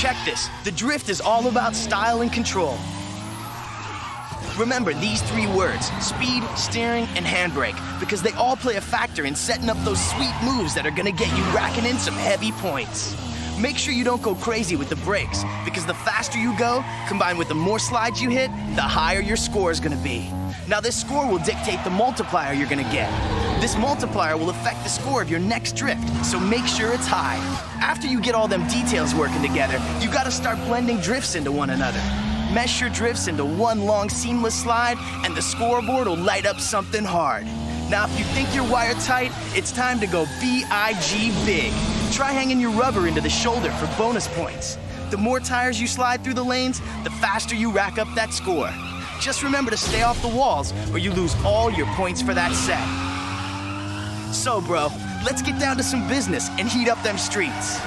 Check this. The drift is all about style and control. Remember these three words: speed, steering, and handbrake, because they all play a factor in setting up those sweet moves that are gonna get you racking in some heavy points. Make sure you don't go crazy with the brakes, because the faster you go, combined with the more slides you hit, the higher your score is gonna be. Now this score will dictate the multiplier you're gonna get. This multiplier will affect the score of your next drift, so make sure it's high. After you get all them details working together, you gotta start blending drifts into one another. Mesh your drifts into one long seamless slide, and the scoreboard will light up something hard. Now if you think you're wired-tight, it's time to go B-I-G big. Try hanging your rubber into the shoulder for bonus points. The more tires you slide through the lanes, the faster you rack up that score. Just remember to stay off the walls, or you lose all your points for that set. So, bro, let's get down to some business and heat up them streets.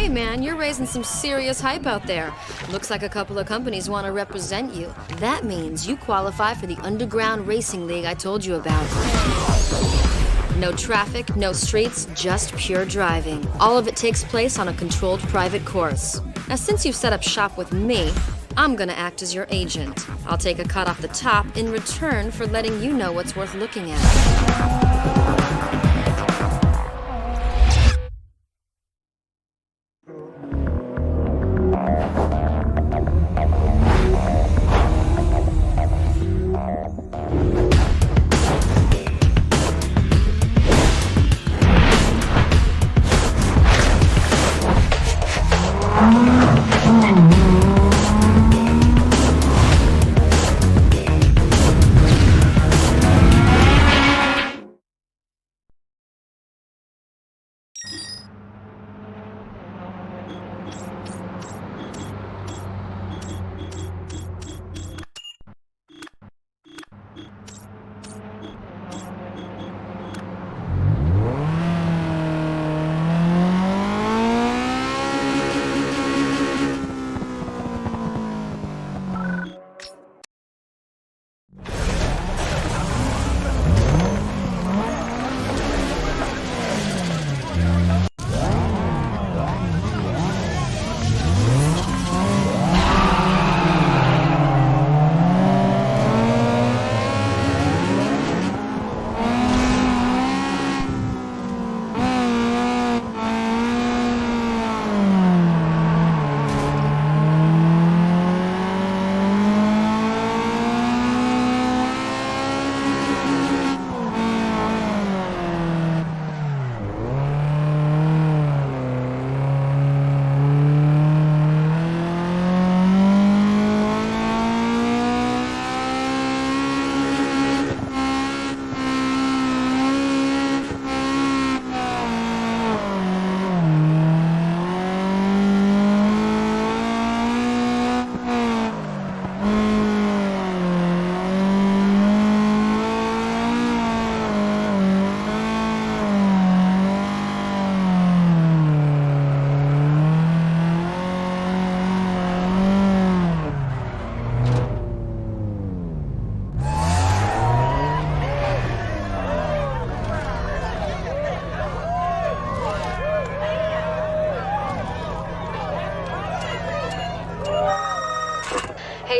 Man, you're raising some serious hype out there. Looks like a couple of companies want to represent you. That means you qualify for the underground racing league I told you about. No traffic, no streets, just pure driving. All of it takes place on a controlled private course. Now, since you've set up shop with me, I'm gonna act as your agent. I'll take a cut off the top in return for letting you know what's worth looking at.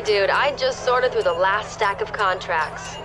Hey dude, I just sorted through the last stack of contracts.